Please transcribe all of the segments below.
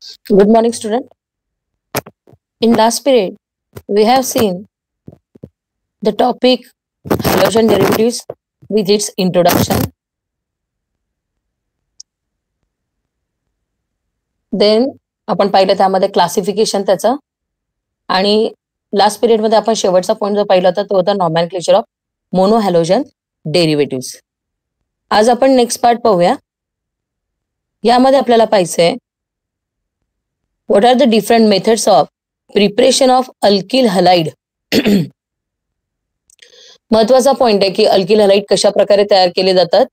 Good morning, student. In last period, we have seen the topic halogen derivatives with its introduction. Then आपण पाहिलं त्यामध्ये classification त्याचं, आणि last period मध्ये आपण शेवटचा पॉइंट जो पाहिला होता तो होता नॉमेनक्लेचर ऑफ मोनोहॅलोजन डेरिव्हेटिव्स. आज आपण नेक्स्ट पार्ट पाहूया. यामध्ये आपल्याला पाहिजे what are the different methods of preparation of alkyl halide. महत्वाचा पॉइंट आहे की अल्किल हलाइड कशा प्रकारे तयार केले जातात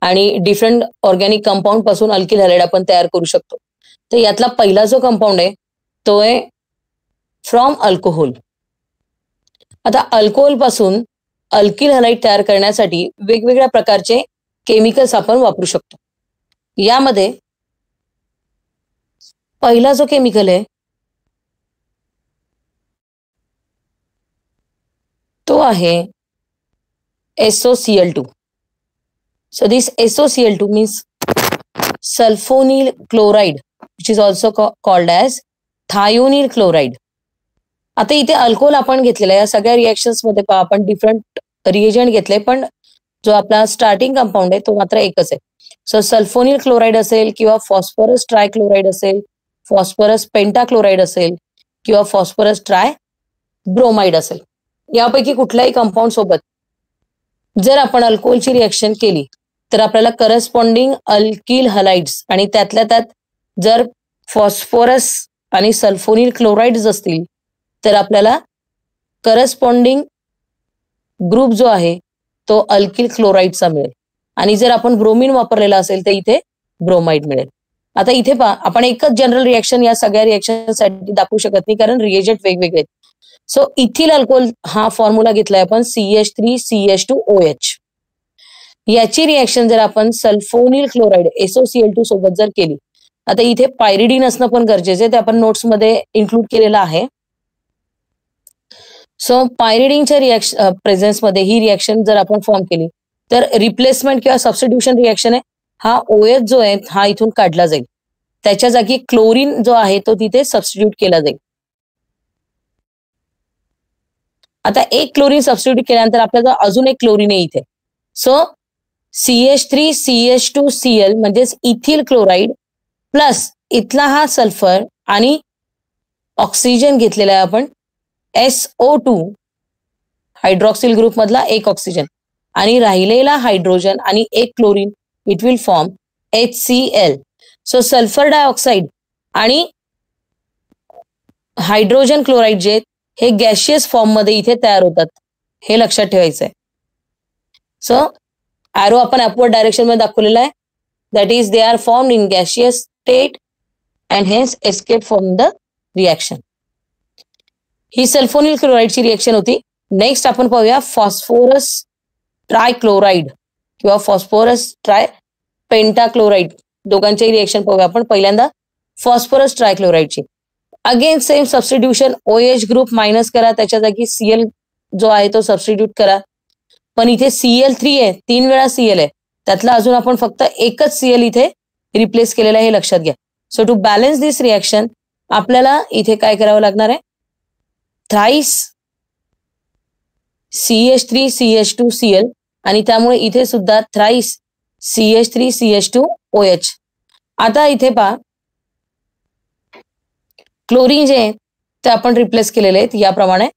आणि डिफरंट ऑर्गॅनिक कंपाऊंड पासून अल्किल हलाइड आपण तयार करू शकतो. तर यातला पहिला जो कंपाऊंड आहे तो आहे फ्रॉम अल्कोहोल. आता अल्कोहोल पासून अल्किल हलाइड तयार करण्यासाठी वेगवेगळ्या प्रकारचे केमिकल्स आपण वापरू शकतो. यामध्ये पहिला जो केमिकल आहे तो आहे SOCl2. So this SOCl2 means sulfonyl chloride, which is also called as thionyl chloride. आता इथे अल्कोहोल आपण घेतलेला आहे. या सगळ्या रिएक्शन्स मध्ये आपण डिफरंट रिएजंट घेतले, पण जो आपला स्टार्टिंग कंपाऊंड आहे तो मात्र एकच आहे. सो सल्फोनिल क्लोराइड असेल किंवा फॉस्फरस ट्रायक्लोराइड असेल, फॉस्फरस पेंटाक्लोराइड असेल किंवा फॉस्फरस ट्राय ब्रोमाइड असेल, यापैकी कुठल्याही कंपाऊंड सोबत जर आपण अल्कोहोलची रिएक्शन केली तर आपल्याला करस्पॉन्डिंग अल्किल हलाइड्स आणि त्यातल्या त्यात जर फॉस्फरस आणि सल्फोनिल क्लोराइड्स असतील तर आपल्याला करस्पॉन्डिंग ग्रुप जो आहे तो अल्किल क्लोराइडचा मिळेल, आणि जर आपण ब्रोमीन वापरलेला असेल तर इथे ब्रोमाइड मिळेल. आता इथे पहा, आपण एकच जनरल रिएक्शन या सगळ्या रिएक्शनसाठी दाखवू शकत नाही कारण रिएजंट वेगवेगळे आहेत. सो इथिल अल्कोहोल हा फॉर्म्युला घेतलाय आपण CH3CH2OH. याची रिएक्शन जर आपण सल्फोनिल क्लोराइड SOCl2 सोबत जर केली, आता इथे पायरिडीन असणं पण गरजेचं आहे, ते आपण नोट्स मध्ये इन्क्लूड केलेलं आहे. सो पायरिडीनच्या रिएक्शन प्रेझेन्स मध्ये ही रिएक्शन जर आपण फॉर्म केली तर रिप्लेसमेंट किंवा सबस्टिट्यूशन रिएक्शन आहे, हा OH जो आहे हा इथून काढला जाईल. त्याच्या जागी क्लोरीन जो आहे तो तिथे सबस्टिट्यूट केला जाईल. आता एक क्लोरीन सबस्टिट्यूट केल्यानंतर आपल्याला अजून एक क्लोरीन आहे इथे. सो CH3CH2Cl म्हणजेच इथिल क्लोराइड प्लस इथला हा सल्फर आणि ऑक्सिजन घेतलेला आहे आपण SO2 हायड्रॉक्सिल ग्रुप मधला एक ऑक्सिजन आणि राहिलेला हायड्रोजन आणि एक chlorine, it will form HCl. So sulphur dioxide आणि हायड्रोजन क्लोराइड जे हे गॅशियस फॉर्म मध्ये इथे तयार होतात, हे लक्षात ठेवायचं आहे. सो ॲरो आपण अपवर्ड डायरेक्शन मध्ये दाखवलेला आहे, that is they are formed in gaseous state and hence escape from the reaction. ही सल्फोनिल क्लोराइडची रिएक्शन होती. नेक्स्ट आपण पाहूया फॉस्फोरस ट्रायक्लोराइड किंवा फॉस्फोरस ट्राय पेंटाक्लोराइड, दोघांची रिएक्शन पाहूया आपण. पहिल्यांदा फॉस्फोरस ट्रायक्लोराइडची again same substitution, OH group minus करा, त्याच्या जागी Cl जो आहे तो सबस्टिट्यूट करा. पण इथे Cl3 आहे, 3 वेळा Cl आहे, त्यातला अजून आपण फक्त एकच Cl इथे रिप्लेस केलेला आहे, हे लक्षात घ्या. So to balance this reaction आपल्याला इथे काय करावं लागणार आहे, थ्राइस CH3CH2Cl आणि त्यामुळे इथे सुद्धा थ्राइस CH3CH2OH. आता इथे पहा, क्लोरीन जे आहे ते आपण रिप्लेस केलेले आहेत याप्रमाणे.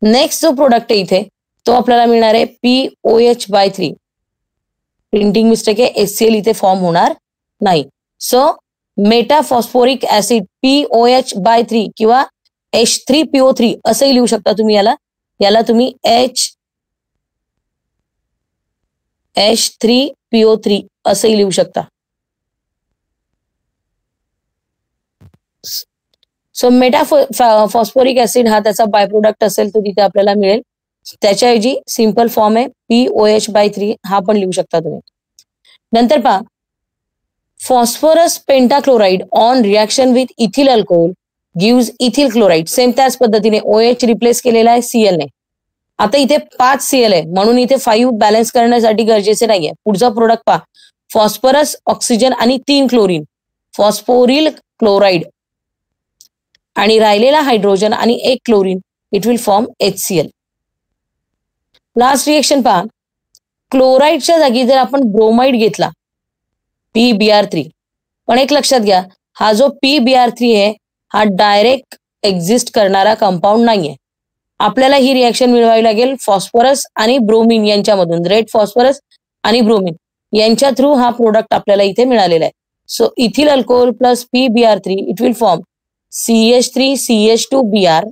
नेक्स्ट जो प्रोडक्ट आहे इथे तो आपल्याला मिळणार आहे POH/3. प्रिंटिंग मिस्टेक आहे, HCl इथे फॉर्म होणार नाही. सो मेटाफॉस्फोरिक ऍसिड POH/3 किंवा H3PO3 असंही लिहू शकता तुम्ही. याला तुम्ही H3PO3 असंही लिहू शकता. सो मेटाफॉस्फोरिक ऍसिड हा त्याचा बाय प्रोडक्ट असेल तो तिथे आपल्याला मिळेल. त्याच्याऐवजी सिंपल फॉर्म आहे POH/3, हा पण लिहू शकता तुम्ही. नंतर पहा, phosphorus pentachloride on reaction with ethyl alcohol gives ethyl chloride. Same त्याच पद्धतीने OH रिप्लेस केलेला आहे Cl ने. आता इथे 5 Cl आहे म्हणून इथे 5 बॅलन्स करण्यासाठी गरजेचे नाहीये. पुढचा प्रोडक्ट पहा, फॉस्फरस, ऑक्सिजन आणि 3 क्लोरीन, फॉस्फोरिल क्लोराईड आणि राहिलेला हायड्रोजन आणि एक chlorine, it will form HCl. Last reaction पहा, क्लोराईडच्या जागी जर आपण ब्रोमाइड घेतला PbR3, पण एक लक्षात घ्या, हा जो PbR3 आहे हा डायरेक्ट एक्झिस्ट करणारा कंपाऊंड नाहीये. आपल्याला ही रिएक्शन मिळवावी लागेल फॉस्फरस आणि ब्रोमिन यांच्यामधून, रेड फॉस्फरस आणि ब्रोमिन यांच्या थ्रू हा प्रोडक्ट आपल्याला इथे मिळालेला आहे. So ethyl alcohol plus PbR3 it will form CH3CH2Br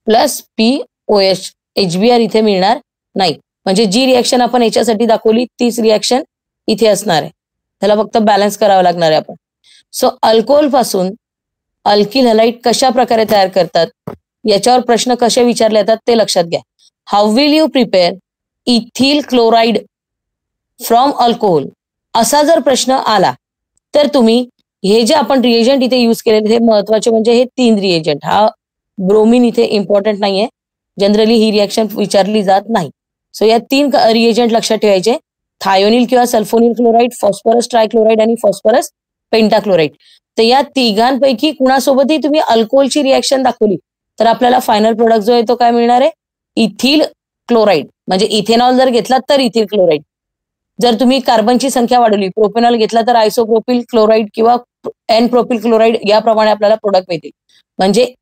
plus POH. HBr इथे मिळणार नाही. म्हणजे जी रिएक्शन आपण याच्यासाठी दाखवली तीच रिएक्शन इथे असणार आहे. त्याला फक्त बॅलन्स करावं लागणार आहे आपण. सो अल्कोहोल पासून अल्किल हलाइड कशा प्रकारे तयार करतात याच्यावर प्रश्न कसे विचारले जातात ते लक्षात घ्या. How will you prepare ethyl chloride from alcohol, असा जर प्रश्न आला तर तुम्ही हे जे आपण रिएजंट इथे यूज केलेले हे महत्वाचे म्हणजे हे 3 रिएजंट. हा ब्रोमिन इथे इम्पॉर्टंट नाहीये, जनरली ही रिएक्शन विचारली जात नाही. सो या 3 रिएजंट लक्षात ठेवायचे, थायोनिल किंवा सल्फोनिल क्लोराईड, फॉस्फरस ट्रायक्लोराईड आणि फॉस्फरस पेंटाक्लोराईड. तर या तिघांपैकी कुणासोबतही तुम्ही अल्कोहोलची रिएक्शन दाखवली तर आपल्याला फायनल प्रोडक्ट जो आहे तो काय मिळणार आहे, इथिल क्लोराईड. म्हणजे इथेनॉल जर घेतला तर इथिल क्लोराईड. जर तुम्ही कार्बनची संख्या वाढवली, प्रोपेनॉल घेतला तर आयसोप्रोपिल क्लोराईड किंवा एन प्रोपिल क्लोराईड याप्रमाणे आपल्याला प्रोडक्ट मिळतील. म्हणजे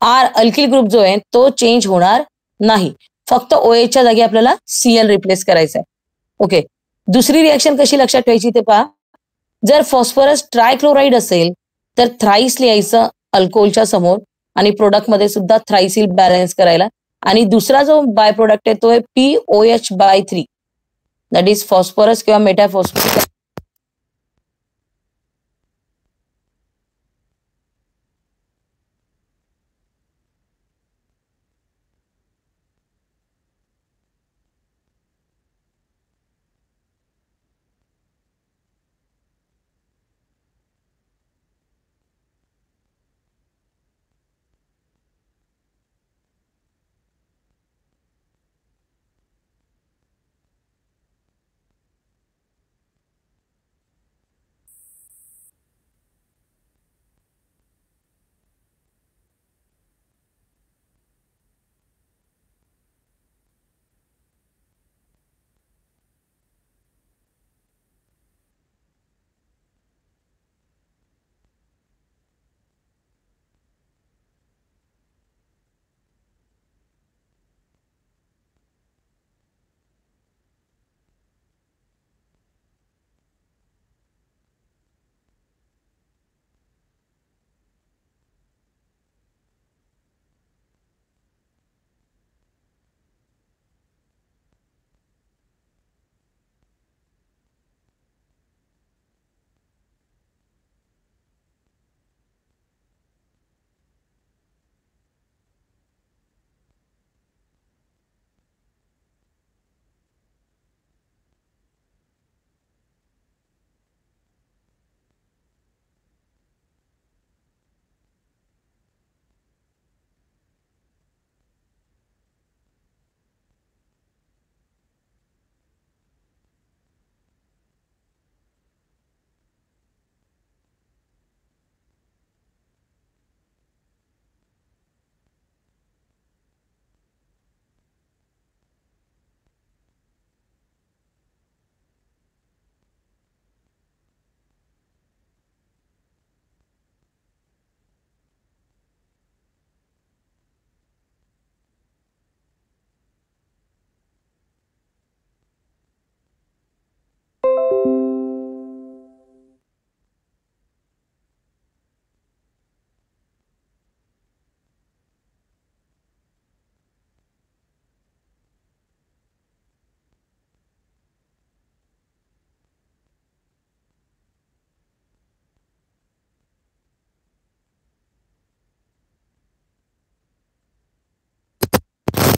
अल्किल ग्रुप जो आहे तो चेंज होणार नाही, फक्त OHच्या जागी आपल्याला Cl रिप्लेस करायचा आहे. ओके, दुसरी रिएक्शन कशी लक्षात ठेवायची ते पहा. जर फॉस्फरस ट्रायक्लोराईड असेल तर थ्राईस लिहायचं अल्कोहोलच्या समोर आणि प्रोडक्ट मध्ये सुद्धा थ्राईसिल बॅलन्स करायला. आणि दुसरा जो बाय प्रोडक्ट आहे तो आहे POH/3, दॅट इज फॉस्फरस किंवा मेटाफॉस्फरस.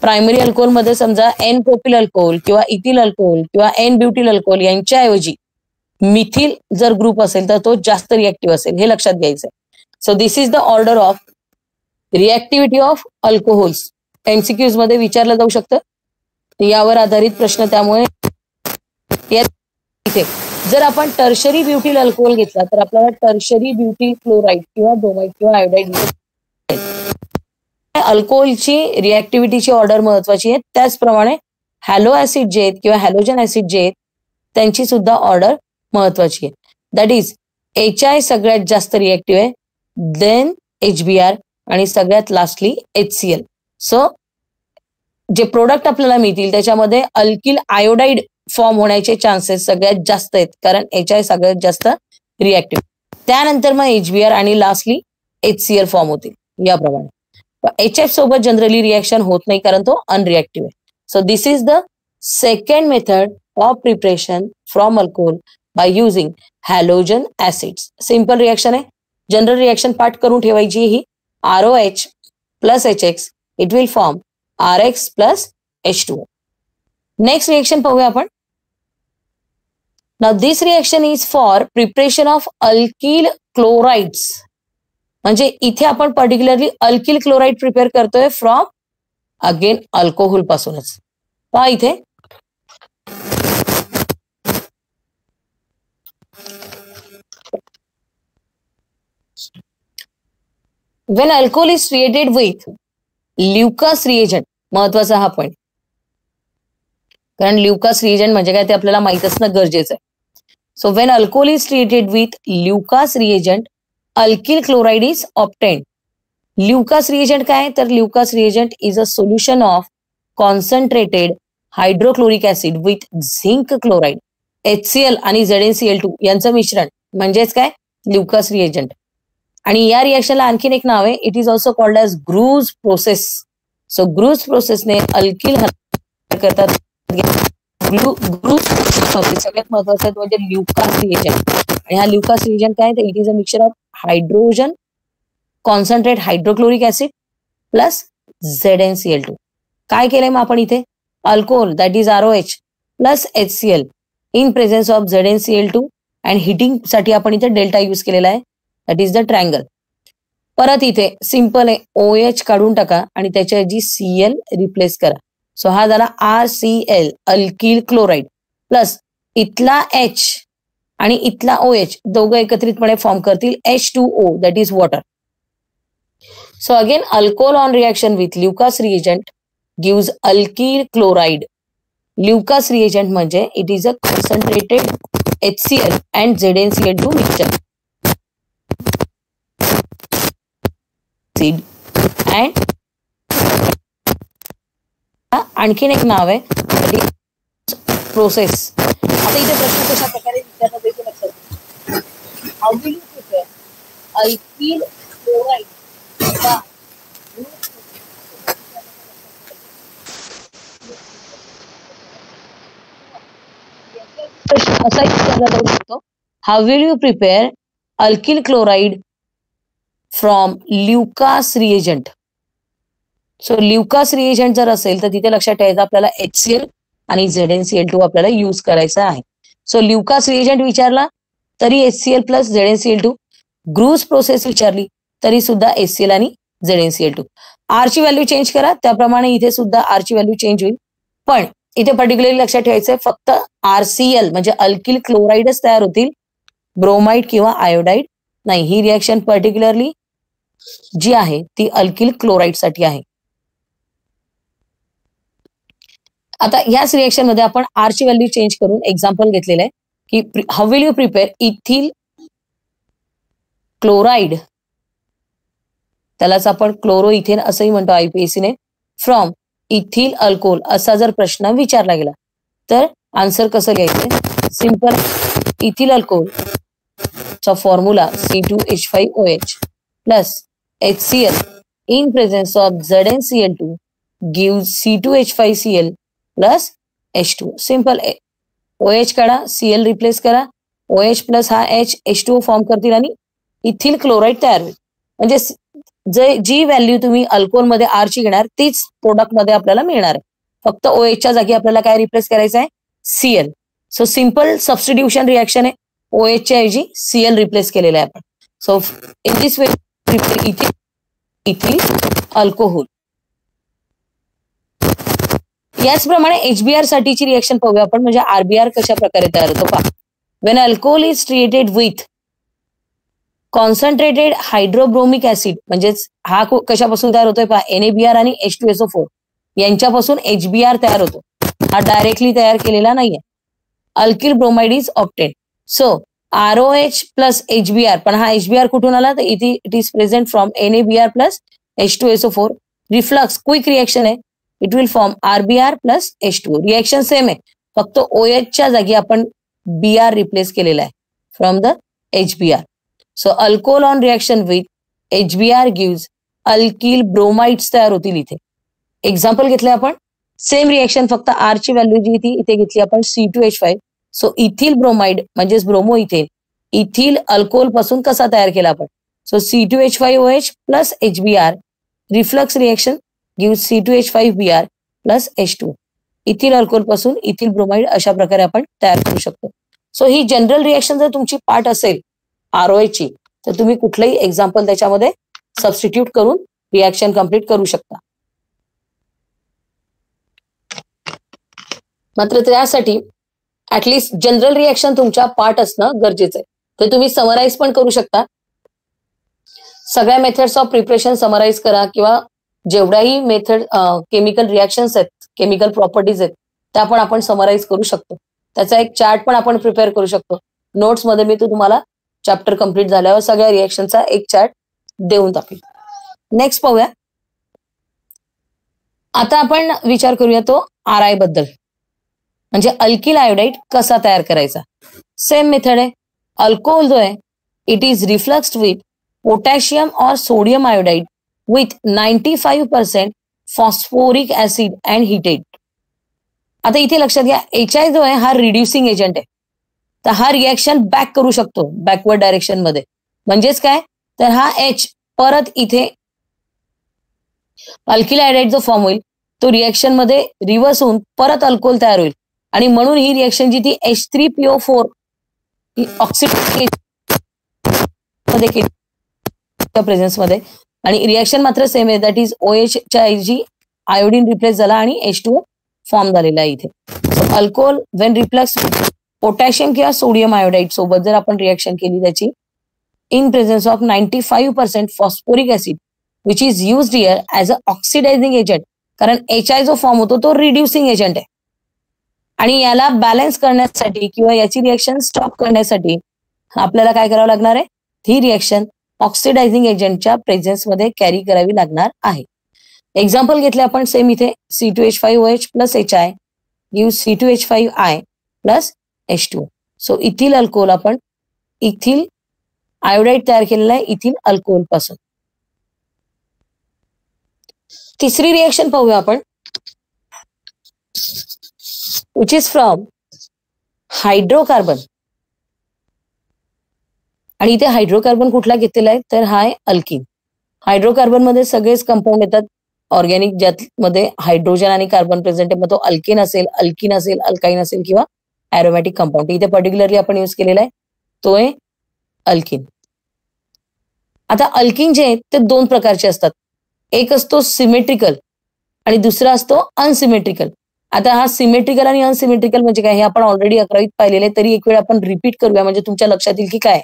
प्रायमरी अल्कोहोल मध्ये समजा एन प्रोपिल अल्कोहोल किंवा इथिल अल्कोहोल किंवा एन ब्युटिल अल्कोहोल यांच्याऐवजी मिथिल जर ग्रुप असेल तर तो जास्त रिएक्टिव्ह असेल, हे लक्षात घ्यायचं आहे. So this is the order of reactivity of alcohols. MCQs मध्ये विचारलं जाऊ शकतं, यावर आधारित प्रश्न त्यामुळे इथे जर आपण टर्शरी ब्युटिल अल्कोहोल घेतला तर आपल्याला टर्शरी ब्युटिल क्लोराईड किंवा ब्रोमाइड किंवा आयोडाईड अल्कोहोलची रिॲक्टिव्हिटीची ऑर्डर महत्वाची आहे. त्याचप्रमाणे हॅलो ऍसिड जे आहेत किंवा हॅलोजन ऍसिड जे आहेत त्यांची सुद्धा ऑर्डर महत्वाची आहे. दॅट इज HI सगळ्यात जास्त रिॲक्टिव्ह आहे, देन HBr आणि सगळ्यात लास्टली HCl. सो जे प्रोडक्ट आपल्याला मिळतील त्याच्यामध्ये अल्किल आयोडाईड फॉर्म होण्याचे चान्सेस सगळ्यात जास्त आहेत, कारण HI सगळ्यात जास्त रिॲक्टिव्ह. त्यानंतर मग HBr आणि लास्टली HCl फॉर्म होतील याप्रमाणे. HF सोबत जनरली रिॲक्शन होत नाही कारण तो अनरिॲक्टिव्ह आहे. So this is the second method of preparation from alcohol by using halogen acids. Simple reaction आहे, जनरल रिॲक्शन पाठ करून ठेवायची ही. ROH plus HX it will form RX plus H2O. Next reaction पाहूया आपण. Now this reaction is for preparation of alkyl chlorides. म्हणजे इथे आपण particularly alkyl chloride prepare करतोय फ्रॉम अगेन अल्कोहोल पासूनच. पहा इथे when alcohol is treated with Lucas reagent, महत्वाचा हा पॉइंट, कारण ल्युकास रिएजंट म्हणजे काय ते आपल्याला माहित असणं गरजेचं आहे. So when alcohol is treated with Lucas reagent alkyl chloride is obtained. Lucas reagent काय तर Lucas reagent is a solution of concentrated hydrochloric acid with zinc chloride. HCl आणि ZnCl2 यांचं मिश्रण म्हणजेच काय ल्युकास रिएजंट. आणि या रिएक्शनला आणखीन एक नाव आहे, it is also called as Groves process. So Groves प्रोसेसने अल्किल करतात. ग्रूज सगळ्यात महत्वाचं म्हणजे ल्युकास रिएजंट. आणि हा ल्युकास रिएजंट काय तर it is a mixture of hydrogen concentrate hydrochloric acid plus ZnCl2. काय केलंय मग आपण इथे alcohol that is ROH plus HCl in presence of ZnCl2 and heating साठी आपण इथे डेल्टा यूज केलेला आहे, दॅट इज द ट्रायंगल. परत इथे सिंपल आहे, OH काढून टाका आणि त्याच्या ऐवजी Cl रिप्लेस करा. सो हा झाला RCl अल्किल क्लोराइड प्लस इथला H आणि इथला OH दोघं एकत्रितपणे फॉर्म करतील H2O that is water. So again alcohol on reaction with Lucas reagent gives alkyl chloride. Lucas reagent म्हणजे it is a concentrated HCl and ZnCl2 mixture and आणखीन एक नाव आहे प्रोसेस. आता इथे प्रश्न कशा प्रकारे विचारला जाईल लक्षात. How will you prepare alkyl chloride प्रश्न असा विचारला जाऊ शकतो, how will you prepare alkyl chloride from Lucas reagent. So Lucas reagent जर असेल तर तिथे लक्षात ठेवायचं आपल्याला HCl आणि ZnCl2 आपल्याला यूज करायचा आहे. सो ल्युकास रिएजंट विचारला तरी HCl प्लस ZnCl2, ग्रूज प्रोसेस विचारली तरी सुद्धा HCl आणि ZnCl2. R ची व्हॅल्यू चेंज करा त्याप्रमाणे इथे सुद्धा R ची व्हॅल्यू चेंज होईल. पण इथे पर्टिक्युलरली लक्षात ठेवायचंय फक्त RCl म्हणजे अल्किल क्लोराइडच तयार होतील, ब्रोमाइड किंवा आयोडाईड नाही. ही रिएक्शन पर्टिक्युलरली जी आहे ती अल्किल क्लोराइड साठी आहे. आता ह्याच रिएक्शन मध्ये आपण R ची व्हॅल्यू चेंज करून एक्झाम्पल घेतलेलं आहे की how will you prepare ethyl chloride, त्यालाच आपण क्लोरो इथेन असंही म्हणतो IPAC ने, फ्रॉम इथिल अल्कोहोल असा जर प्रश्न विचारला गेला तर आन्सर कसं लिहायचं. सिंपल, इथिल अल्कोहोल चा formula C2H5OH plus HCl in presence of ZnCl2 gives C2H5Cl plus H2O. Simple, OH काढा, Cl रिप्लेस करा, OH प्लस हा H H2O फॉर्म करतील आणि इथिल क्लोराइड तयार होईल. म्हणजे जी व्हॅल्यू तुम्ही अल्कोहोल मध्ये R ची घेणार तीच प्रोडक्ट मध्ये आपल्याला मिळणार आहे, फक्त OH च्या जागी आपल्याला काय रिप्लेस करायचं आहे Cl. So simple substitution reaction आहे, OH च्या ऐवजी Cl रिप्लेस केलेलं आहे आपण. So in this way ethyl alcohol याचप्रमाणे HBr साठीची रिएक्शन पाहूया आपण, म्हणजे RBr कशा प्रकारे तयार होतो पहा. When alcohol is treated with concentrated hydrobromic acid, म्हणजेच हा कशापासून तयार होतोय पहा, NaBr आणि H2SO4 यांच्यापासून HBr तयार होतो. हा डायरेक्टली तयार केलेला नाहीये. Alkyl bromide is obtain. So ROH plus HBr, पण हा HBr कुठून आला, तर it is present from NaBr plus H2SO4. Reflux quick reaction आहे, it will form RBr plus H2O. Reaction same आहे, फक्त OH च्या जागी आपण Br रिप्लेस केलेला आहे from the HBr. So alcohol on reaction with HBr gives alkyl bromides तयार होतील इथे. एक्झाम्पल घेतलंय आपण, सेम रिएक्शन, फक्त R ची व्हॅल्यू जी ती इथे घेतली आपण C2H5. सो इथिल ब्रोमाइड म्हणजेच ब्रोमो इथेन, इथिल अल्कोहोल पासून कसा तयार केला आपण. So C2H5OH plus HBr, reflux reaction gives C2H5Br plus H2. Ethyl alcohol पासून इथिल ब्रोमाइड अशा प्रकारे आपण तयार करू शकतो. सो ही जनरल रिएक्शन जर तुमची पार्ट असेल ROH ची, तर तुम्ही कुठलंही एक्झाम्पल त्याच्यामध्ये सबस्टिट्यूट करून रिएक्शन कंप्लीट करू शकता. मात्र त्यासाठी ऍटलिस्ट जनरल रिएक्शन तुमच्या पार्ट असणं गरजेचं आहे. ते तुम्ही समराईज पण करू शकता. सगळ्या मेथड्स ऑफ प्रिपरेशन समराईज करा, किंवा जेवढ्याही मेथड केमिकल रिएक्शन्स आहेत, केमिकल प्रॉपर्टीज आहेत, त्या पण आपण समराईज करू शकतो. त्याचा एक चार्ट पण आपण प्रिपेअर करू शकतो. नोट्स मध्ये मी तुम्हाला चॅप्टर कंप्लीट झाल्यावर सगळ्या रिएक्शनचा एक चार्ट देऊन टाकेल. नेक्स्ट पाहूया. आता आपण विचार करूया तो RI बद्दल, म्हणजे अल्किल आयोडाइड कसा तयार करायचा. सेम मेथड आहे. अल्कोहोल जो आहे it is refluxed with potassium or sodium iodide with 95% phosphoric acid and heated. आता इथे लक्षात घ्या, HI जो आहे हा रिड्युसिंग एजंट आहे, तर हा रिएक्शन बॅक करू शकतो बॅकवर्ड डायरेक्शन मध्ये. म्हणजेच काय, तर हा H परत इथे अल्किल आयोडाइड जो फॉर्म होईल तो रिएक्शन मध्ये रिव्हर्स होऊन परत अल्कोहोल तयार होईल, आणि म्हणून ही रिएक्शन जी ती H3PO4 ऑक्सिडेशन प्रेझेन्स मध्ये, आणि रिएक्शन मात्र सेम आहे, दॅट इज OH च्या ऐवजी आयोडीन रिप्लेस झाला आणि H2O फॉर्म झालेला आहे इथे. So alcohol Wien reflux potassium किंवा सोडियम आयोडाइड सोबत जर आपण रिएक्शन केली त्याची, in presence of 95% phosphoric acid which is used here as a oxidizing agent, कारण HI जो फॉर्म होतो तो रिड्युसिंग एजंट आहे, आणि याला बॅलन्स करण्यासाठी किंवा याची रिएक्शन स्टॉप करण्यासाठी आपल्याला काय करावं लागणार आहे, ही रिएक्शन ऑक्सिडायझिंग एजंटच्या प्रेझेन्स मध्ये कॅरी करावी लागणार आहे. एक्झाम्पल घेतले आपण सेम इथे, C2H5OH plus HI gives C2H5I plus H2O. So ethyl alcohol आपण इथिल आयोडाइड तयार केलेला आहे इथिल अल्कोहोल पासून. तिसरी रिएक्शन पाहूया आपण, विच इज फ्रॉम हायड्रोकार्बन. आणि इथे हायड्रोकार्बन कुठला घेतलेला आहे, तर हा आहे अल्किन. हायड्रोकार्बन मध्ये सगळेच कंपाऊंड येतात ऑर्गॅनिक, ज्यामध्ये हायड्रोजन आणि कार्बन प्रेझेंट आहे. मग तो अल्किन असेल, अल्किन असेल, अल्काइन असेल किंवा ॲरोमॅटिक कंपाऊंड. इथे पर्टिक्युलरली आपण यूज केलेला आहे तो आहे अल्किन. आता अल्किन जे आहेत ते दोन प्रकारचे असतात, एक असतो सिमेट्रिकल आणि दुसरा असतो अनसिमेट्रिकल. आता हा सिमेट्रिकल आणि अनसिमेट्रिकल म्हणजे काय हे आपण ऑलरेडी 11वीत पाहिलेले, तरी एक वेळ आपण रिपीट करूया म्हणजे तुमच्या लक्षात येईल की काय.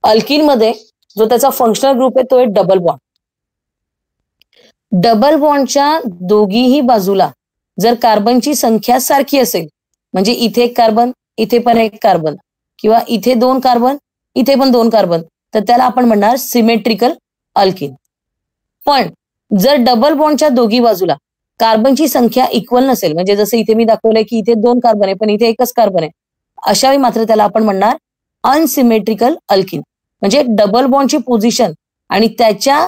अल्किन मध्ये जो त्याचा फंक्शनल ग्रुप आहे तो आहे डबल बॉन्ड. डबल बॉन्डच्या दोघीही बाजूला जर कार्बनची संख्या सारखी असेल, म्हणजे इथे एक कार्बन, इथे पण एक कार्बन, किंवा इथे 2 कार्बन, इथे पण 2 कार्बन, तर त्याला आपण म्हणणार सिमेट्रिकल अल्किन. पण जर डबल बॉन्डच्या दोघी बाजूला कार्बनची संख्या इक्वल नसेल, म्हणजे जसं इथे मी दाखवलंय की इथे 2 कार्बन आहे पण इथे एकच कार्बन आहे, अशा वेळी मात्र त्याला आपण म्हणणार अनसिमेट्रिकल अल्किन. म्हणजे डबल बॉन्डची पोझिशन आणि त्याच्या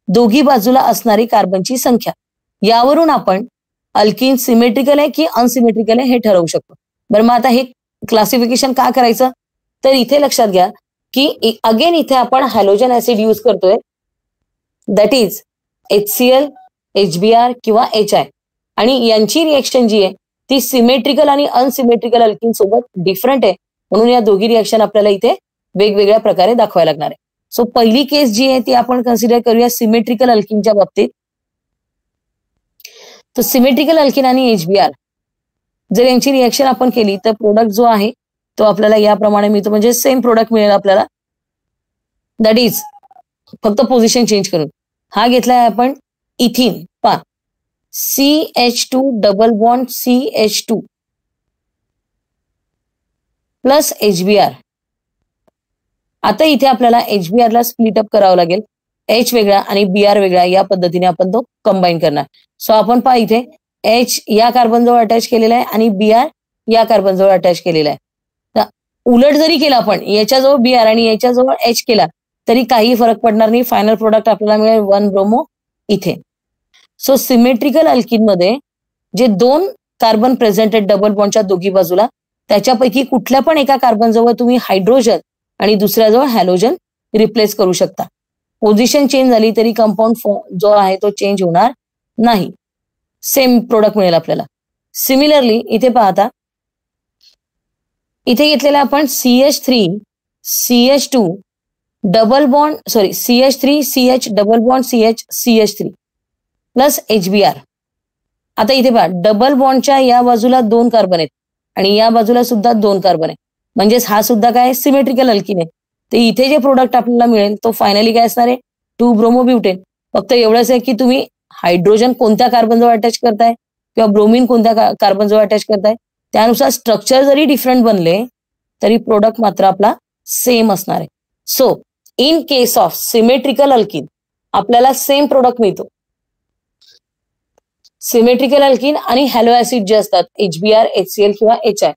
दोघी बाजूला असणारी कार्बनची संख्या, यावरून आपण अल्किन सिमेट्रिकल आहे की अनसिमेट्रिकल आहे हे ठरवू शकतो. बरं, मग आता हे क्लासिफिकेशन का करायचं, तर इथे लक्षात घ्या की अगेन इथे आपण हॅलोजन ऍसिड यूज करतोय, दॅट इज HCl, HBr किंवा HI, आणि यांची रिएक्शन जी आहे ती सिमेट्रिकल आणि अनसिमेट्रिकल अल्किन सोबत डिफरंट आहे, म्हणून या दोघी रिएक्शन आपल्याला इथे वेगवेगळ्या प्रकारे दाखवायला लागणार आहे. सो पहिली केस जी आहे ती आपण कन्सिडर करूया सिमेट्रिकल अल्किनच्या बाबतीत. तर सिमेट्रिकल अल्किन आणि HBr जर यांची रिएक्शन आपण केली तर प्रोडक्ट जो आहे तो आपल्याला याप्रमाणे मिळतो, म्हणजे सेम प्रोडक्ट मिळेल आपल्याला. दॅट इज फक्त पोझिशन चेंज करून. हा घेतलाय आपण इथिन. पा CH2 double bond CH2 plus HBr. आता इथे आपल्याला HBr ला स्प्लिट अप करावं लागेल. H वेगळा आणि Br वेगळा या पद्धतीने आपण तो कंबाईन करणार. सो आपण पहा इथे H या कार्बन जवळ अटॅच केलेला आहे आणि Br या कार्बन जवळ अटॅच केलेला आहे. उलट जरी केला आपण याच्याजवळ Br आणि याच्याजवळ H केला तरी काही फरक पडणार नाही. फायनल प्रोडक्ट आपल्याला मिळेल 1 bromo ethane. So symmetrical alkene मध्ये जे 2 कार्बन प्रेझेंट आहेत डबल बॉन्डच्या दोघी बाजूला, त्याच्यापैकी कुठल्या पण एका कार्बन जवळ तुम्ही हायड्रोजन आणि दुसऱ्याजवळ हॅलोजन रिप्लेस करू शकता. पोझिशन चेंज झाली तरी कंपाऊंड जो आहे तो चेंज होणार नाही. सेम प्रोडक्ट मिळेल आपल्याला. सिमिलरली इथे पाहता इथे घेतलेला आपण CH3 CH2 double bond CH3 CH double bond CH CH3 plus HBr. आता इथे पहा डबल बॉन्डच्या या बाजूला 2 कार्बन आहेत आणि या बाजूला सुद्धा 2 कार्बन आहे, म्हणजेच हा सुद्धा काय सिमेट्रिकल अल्किन आहे. तर इथे जे प्रोडक्ट आपल्याला मिळेल तो फायनली काय असणार आहे 2 ब्रोमोब्युटेन. फक्त एवढंच आहे की तुम्ही हायड्रोजन कोणत्या कार्बन जवळ अटॅच करताय किंवा ब्रोमीन कोणत्या कार्बन जवळ अटॅच करताय त्यानुसार स्ट्रक्चर जरी डिफरंट बनले तरी प्रोडक्ट मात्र आपला सेम असणार आहे. So in case of symmetrical alkene आपल्याला सेम प्रोडक्ट मिळतो. सिमेट्रिकल अल्किन आणि हॅलो ऍसिड जे असतात HBr HCl किंवा HI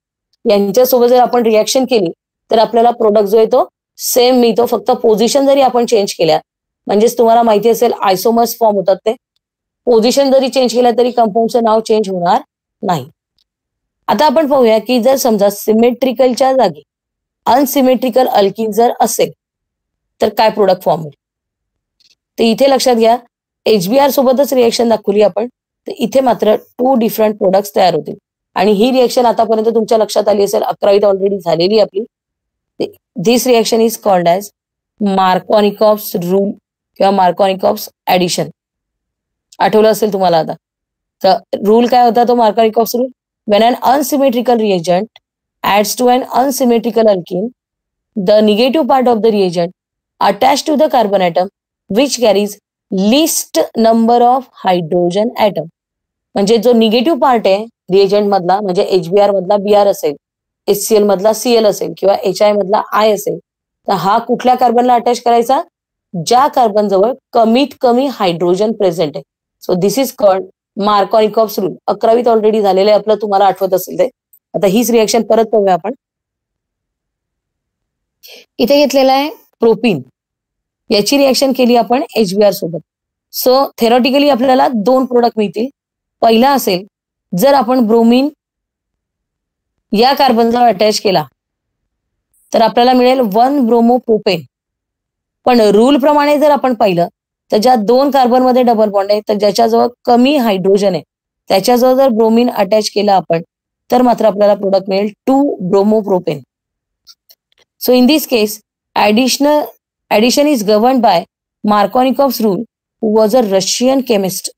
यांच्यासोबत जर आपण रिएक्शन केली तर आपल्याला प्रोडक्ट जो आहे तो सेम मिळतो. फक्त पोझिशन जरी आपण चेंज केल्या, म्हणजेच तुम्हाला माहिती असेल आयसोमर्स फॉर्म होतात, ते पोझिशन जरी चेंज केल्या तरी कंपाऊंडचं नाव चेंज होणार नाही. आता आपण पाहूया की जर समजा सिमेट्रिकलच्या जागी अनसिमेट्रिकल अल्किन जर असेल तर काय प्रोडक्ट फॉर्म होईल. तर इथे लक्षात घ्या HBr सोबतच रिएक्शन दाखवली आपण, तर इथे मात्र 2 डिफरंट प्रोडक्ट्स तयार होतील. आणि ही रिएक्शन आतापर्यंत तुमच्या लक्षात आली असेल, 11वीत ऑलरेडी झालेली आपली. This reaction is called as Markovnikov's rule किंवा मार्कोनिकॉव्स ऍडिशन. आठवलं असेल तुम्हाला आता. तर रूल काय होता तो Markovnikov's rule. When an unsymmetrical reagent adds to an unsymmetrical alkene, the negative part of the reagent attached to the carbon atom which carries least number of hydrogen atom. म्हणजे जो निगेटिव्ह पार्ट आहे reagent मधला, म्हणजे HBr मधला Br असेल, HCl मधला Cl असेल किंवा HI मधला I असेल, तर हा कुठल्या कार्बनला अटॅच करायचा ज्या कार्बन जवळ कमीत कमी हायड्रोजन प्रेझेंट आहे. So this is called Markovnikov's rule. 11वीत ऑलरेडी झालेलं आहे आपलं, तुम्हाला आठवत असेल ते. आता हीच रिएक्शन परत पाहूया आपण. इथे घेतलेला आहे प्रोपीन. याची रिएक्शन केली आपण HBr सोबत. सो थेरॉटिकली आपल्याला 2 प्रोडक्ट मिळतील. पहिला असेल जर आपण ब्रोमीन या कार्बनला अटॅच केला तर आपल्याला मिळेल 1 ब्रोमोप्रोपेन. पण रूल प्रमाणे जर आपण पाहिलं तर ज्या 2 कार्बन मध्ये डबल बॉन्ड आहे तर ज्याच्याजवळ कमी हायड्रोजन आहे त्याच्याजवळ जर ब्रोमीन अटॅच केला आपण तर मात्र आपल्याला प्रोडक्ट मिळेल 2 bromopropane. So in this case addition is governed by Markovnikov's rule, who was a Russian chemist.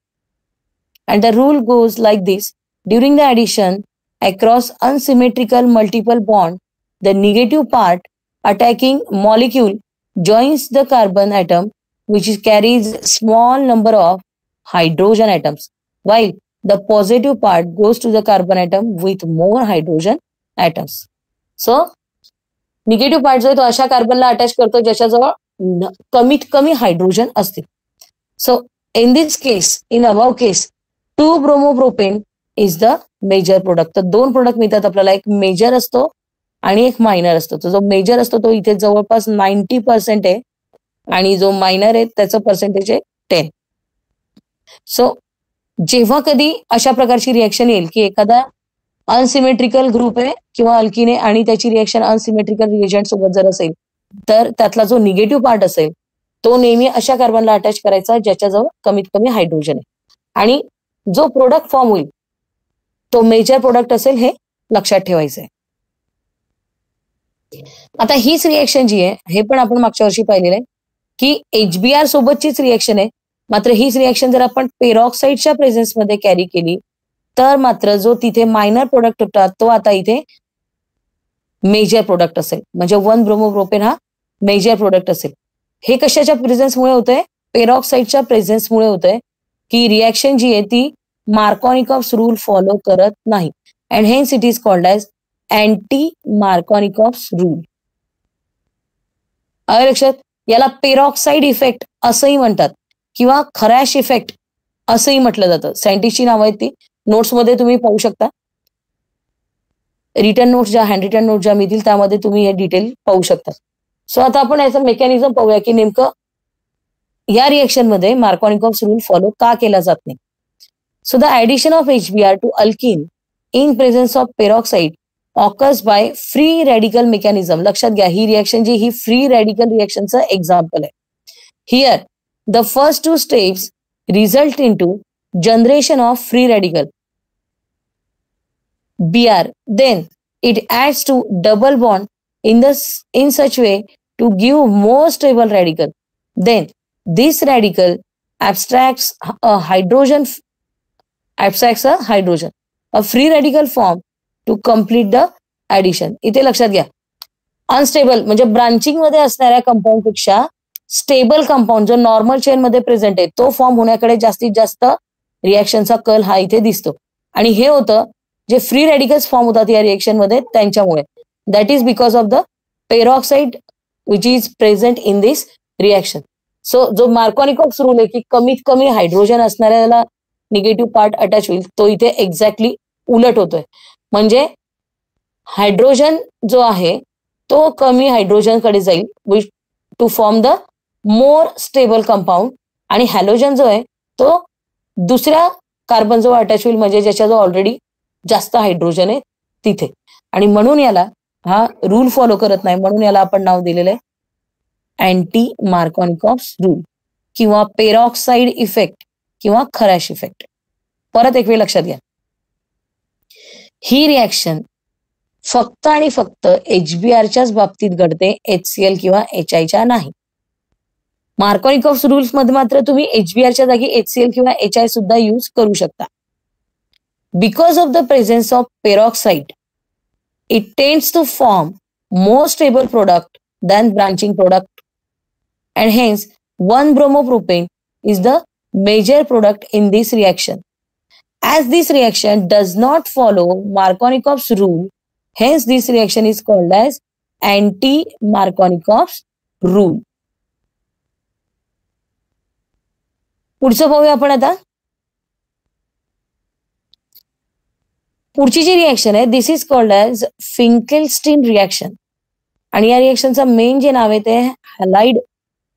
And the rule goes like this: during the addition across unsymmetrical multiple bond, the negative part attacking molecule joins the carbon atom which carries small number of hydrogen atoms, while the positive part goes to the carbon atom with more hydrogen atoms. So negative part जो आहे तो अशा कार्बनला attach करतो ज्याच्याजवळ कमीत कमी hydrogen असतील. So in this case, in above case, 2 bromopropane is the major product. तर 2 product मिळतात आपल्याला, एक मेजर असतो आणि एक मायनर असतो. तो जो मेजर असतो तो इथे जवळपास 90% आहे आणि जो मायनर आहे त्याचं पर्सेंटेज आहे 10. सो जेव्हा कधी अशा प्रकारची रिएक्शन येईल की एखादा अनसिमेट्रिकल ग्रुप आहे किंवा अल्किन आहे आणि त्याची रिएक्शन अनसिमेट्रिकल रिएजंट सोबत जर असेल तर त्यातला जो निगेटिव्ह पार्ट असेल तो नेहमी अशा कार्बनला अटॅच करायचा ज्याच्याजवळ कमीत कमी हायड्रोजन आहे आणि जो प्रोडक्ट फॉर्म होईल तो मेजर प्रोडक्ट असेल, हे लक्षात ठेवायचं आहे. आता हीच रिएक्शन जी आहे हे पण आपण मागच्या वर्षी पाहिलेलं आहे की HBr सोबतचीच रिएक्शन आहे, मात्र हीच रिॲक्शन जर आपण पेरॉक्साईडच्या प्रेझेन्समध्ये कॅरी केली तर मात्र जो तिथे मायनर प्रोडक्ट होता तो आता इथे मेजर प्रोडक्ट असेल, म्हणजे 1 ब्रोमोप्रोपेन हा मेजर प्रोडक्ट असेल. हे कशाच्या प्रेझेन्समुळे होतंय? पेरॉक्साईडच्या प्रेझेन्समुळे होतंय की रिॲक्शन जी आहे ती मार्कोनिकॉफ्स रूल फॉलो करत नाही. And hence it is called as anti Markovnikov's rule. आहे लक्षात? याला पेरॉक्साईड इफेक्ट असंही म्हणतात किंवा खरॅश इफेक्ट असंही म्हटलं जातं. सायंटिस्टची नावं आहेत ती नोट्समध्ये तुम्ही पाहू शकता. रिटर्न नोट्स ज्या हँड रिटर्न नोट ज्या मिळतील त्यामध्ये तुम्ही हे डिटेल पाहू शकता. सो आता आपण याचं मेकॅनिझम पाहूया की नेमकं या रिएक्शनमध्ये मार्कोनिकॉफ्स रूल फॉलो का केला जात नाही. So the addition of HBr to alkene in presence of peroxide occurs by free radical mechanism. लक्षात घ्या ही रिएक्शन जी ही फ्री रॅडिकल रिएक्शनचं एक्झाम्पल आहे. Here the first 2 steps result in to generation of free radical Br. Then it adds to double bond in such way to give more stable radical. Then this radical abstracts a hydrogen, a free radical form to complete the addition. इथे लक्षात घ्या unstable म्हणजे branching मध्ये असणाऱ्या compound पेक्षा stable compound जो normal chain मध्ये present आहे तो फॉर्म होण्याकडे जास्तीत जास्त रिॲक्शनचा कल हा इथे दिसतो. आणि हे होतं जे फ्री रॅडिकल्स फॉर्म होतात या रिएक्शन मध्ये त्यांच्यामुळे. That is because of the peroxide which is present in this reaction. So जो मार्कोनिकॉफ्स रूल आहे की कमीत कमी हायड्रोजन असणाऱ्याला निगेटिव्ह पार्ट अटॅच होईल तो इथे एक्झॅक्टली उलट होतोय. म्हणजे हायड्रोजन जो आहे तो कमी हायड्रोजनकडे जाईल which to form the more stable compound आणि हॅलोजन जो आहे तो दुसऱ्या कार्बन जवळ अटॅच होईल म्हणजे ज्याच्याजवळ ऑलरेडी जास्त हायड्रोजन आहे तिथे. आणि म्हणून याला हा रूल फॉलो करत नाही म्हणून याला आपण नाव दिलेलं आहे अँटी मार्कोनिकॉफ्स रूल किंवा पेरॉक्साईड इफेक्ट किंवा खरॅश इफेक्ट. परत एक वेळ लक्षात घ्या ही रिॲक्शन फक्त आणि फक्त HBrच्याच बाबतीत घडते HCl किंवा HIच्या नाही. मार्कोनिकॉफ्स रूल्स मध्ये मात्र तुम्ही HBrच्या जागी HCl किंवा HI सुद्धा यूज करू शकता. Because of the presence of peroxide, it tends to form more stable product than branching product, and hence 1-bromopropane is the major product in this reaction. As this reaction does not follow Markovnikov's rule, hence this reaction is called as anti-Markovnikov's rule. पुढचं पाहूया आपण आता. पुढची जी reaction आहे this is called as Finkelstein reaction. आणि या रिॲक्शनचं मेन जे नाव आहे ते हॅलाइड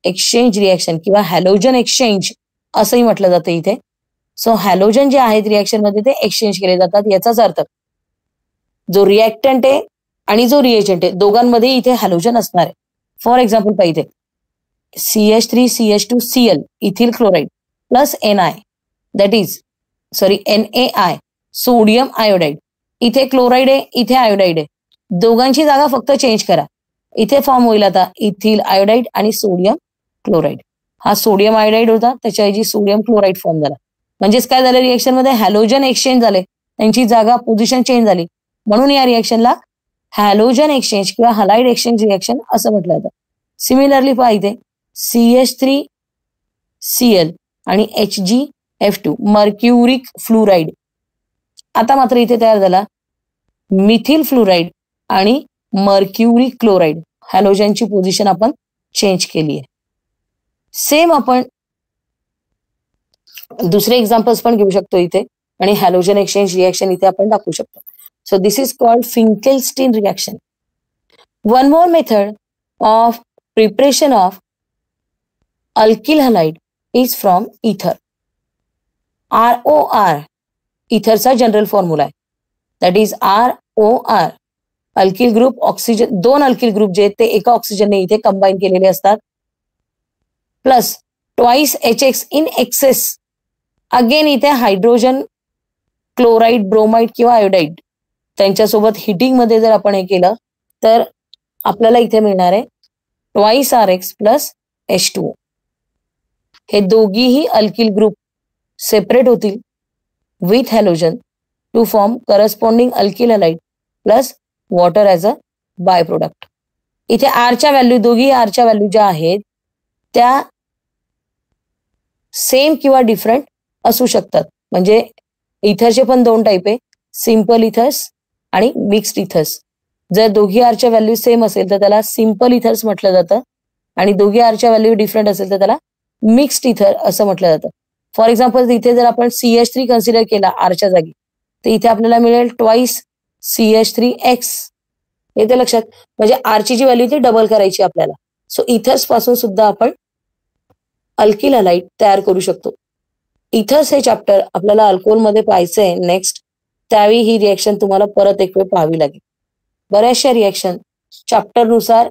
एक्सचेंज रिॲक्शन किंवा हॅलोजन एक्सचेंज असंही म्हटलं जातं इथे. सो हॅलोजन जे आहेत रिॲक्शन मध्ये ते एक्सचेंज केले जातात. याचाच अर्थ जो रिॲक्टंट आहे आणि जो रिएजंट आहे दोघांमध्ये इथे हॅलोजन असणार आहे. फॉर एक्झाम्पल पाहिजे CH3CH2Cl ethyl chloride plus NI that is NaI sodium iodide. इथे क्लोराईड आहे इथे आयोडाईड आहे दोघांची जागा फक्त चेंज करा. इथे फॉर्म होईल आता इथिल आयोडाईड आणि सोडियम क्लोराईड. हा सोडियम आयोडाईड होता त्याच्याऐवजी सोडियम क्लोराईड फॉर्म झाला. म्हणजेच काय झालं रिएक्शन मध्ये हॅलोजन एक्सचेंज झाले त्यांची जागा पोझिशन चेंज झाली म्हणून या रिएक्शनला हॅलोजन एक्सचेंज किंवा हलाइड एक्सचेंज रिएक्शन असं म्हटलं जातं. सिमिलरली पहा इथे CH3Cl आणि HgF2 मर्क्युरिक फ्लोराईड. आता मात्र इथे तयार झाला मिथिल फ्लोराईड आणि मर्क्युरी क्लोराईड. हॅलोजनची पोझिशन आपण चेंज केली आहे. सेम आपण दुसरे एक्झाम्पल्स पण घेऊ शकतो इथे आणि हॅलोजन एक्सचेंज रिएक्शन इथे आपण दाखवू शकतो. So this is called Finkelstein reaction. One more method of preparation of alkyl halide is from इथर. ROR इथरचा जनरल फॉर्म्युला आहे that is ROR. Alkyl group oxygen 2 alkyl group जे ते एका ऑक्सिजनने इथे कंबाईन केलेले असतात plus twice HX in excess. Again इथे hydrogen chloride bromide किंवा आयोडाईड त्यांच्यासोबत हिटिंग मध्ये जर आपण हे केलं तर आपल्याला इथे मिळणार आहे ट्वाइस RX प्लस H2O. हे दोघीही अल्किल ग्रुप सेपरेट होतील with halogen to form corresponding alkyl halide plus water as a by product. इथे आरच्या व्हॅल्यू, दोघी आरच्या व्हॅल्यू ज्या आहेत त्या सेम किंवा डिफरंट असू शकतात. म्हणजे इथरचे पण दोन टाईप आहे, सिंपल इथर्स आणि मिक्स्ड इथर्स. जर दोघी आरच्या व्हॅल्यू सेम असेल तर त्याला सिंपल इथर्स म्हटलं जातं आणि दोघी आरच्या व्हॅल्यू डिफरंट असेल तर त्याला मिक्स्ड इथर असं म्हटलं जातं. फॉर एक्झाम्पल इथे जर आपण CH3 कन्सिडर केला आरच्या जागी तर इथे आपल्याला मिळेल ट्वाईस CH3X. येते लक्षात? म्हणजे आरची जी व्हॅल्यू ती डबल करायची आपल्याला. सो इथर्स पासून सुद्धा आपण अल्किल हॅलाइड तयार करू शकतो. इथर्स हे चॅप्टर आपल्याला अल्कोहोलमध्ये पाहायचंय नेक्स्ट, त्यावेळी ही रिएक्शन तुम्हाला परत एक वेळ पाहावी लागेल. बऱ्याचशा रिएक्शन चॅप्टरनुसार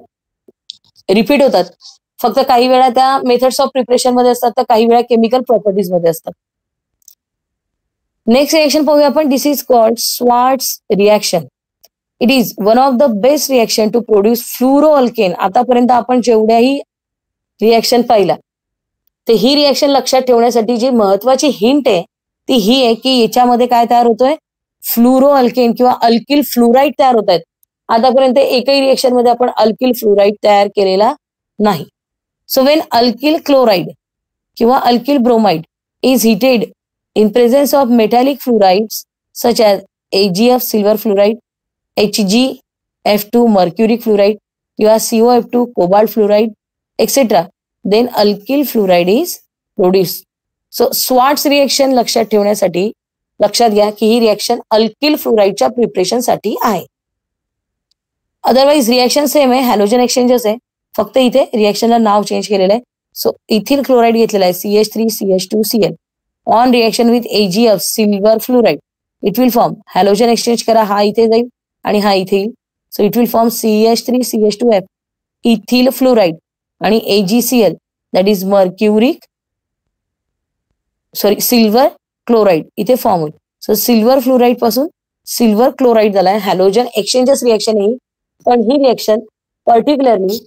रिपीट होतात, फक्त काही वेळा त्या मेथड्स ऑफ प्रिपरेशन मध्ये असतात तर काही वेळा केमिकल प्रॉपर्टीज मध्ये असतात. नेक्स्ट रिएक्शन पाहूया आपण. This is called Swarts reaction. It is one of the best reaction to produce fluoroalkane. आतापर्यंत आपण जेवढ्याही रिएक्शन पाहिला ते ही रिएक्शन लक्षात ठेवण्यासाठी जी महत्वाची हिंट आहे ती ही आहे की याच्यामध्ये काय तयार होतोय, फ्लोरोअल्केन किंवा अल्किल फ्लोराईड तयार होत आहेत. आतापर्यंत एकही रिएक्शन मध्ये आपण अल्किल फ्लोराईड तयार केलेला नाही. सो वेन अल्किल क्लोराईड किंवा alkyl bromide is heated in presence of metallic fluorides such as AgF silver fluoride, HgF2 mercury fluoride, or COF2 cobalt fluoride, etc., then alkyl fluoride is produced. So Swarts reaction लक्षात ठेवण्यासाठी लक्षात घ्या की ही reaction alkyl फ्लोराईडच्या preparation साठी आहे. Otherwise reaction same आहे, halogen exchanges आहे, फक्त इथे रिएक्शनला नाव चेंज केलेलं आहे. सो इथिल क्लोराईड घेतलेला आहे CH3 CH2Cl on reaction with AgF silver fluoride it will form, halogen exchange करा, हा इथे जाईल आणि हा इथे येईल. So it will form CH3 CH2F ethyl fluoride आणि AgCl that is silver chloride इथे फॉर्म होईल. सो सिल्वर फ्लोराईड पासून सिल्वर क्लोराईड झालाय. हॅलोजन एक्सचेंजेस रिएक्शन येईल, पण ही रिएक्शन पर्टिक्युलरली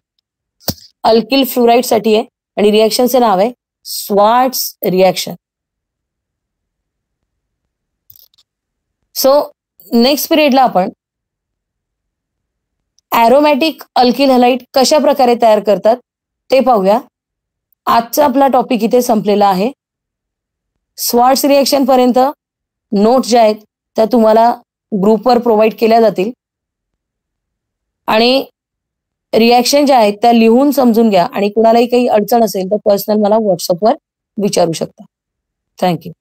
अल्किल फ्लोराईड साठी आहे आणि रिएक्शनचं नाव आहे स्वार्ट्स रिएक्शन. सो नेक्स्ट पिरियडला आपण ॲरोमॅटिक अल्किल हॅलाइड कशा प्रकारे तयार करतात ते पाहूया. आजचा आपला टॉपिक इथे संपलेला आहे. स्वार्ट्स रिएक्शन पर्यंत नोट्स ज्या आहेत त्या तुम्हाला ग्रुपवर प्रोव्हाइड केल्या जातील आणि रिएक्शन ज्या आहेत त्या लिहून समजून घ्या आणि कुणालाही काही अडचण असेल तर पर्सनल मला व्हॉट्सअपवर विचारू शकता. थँक्यू.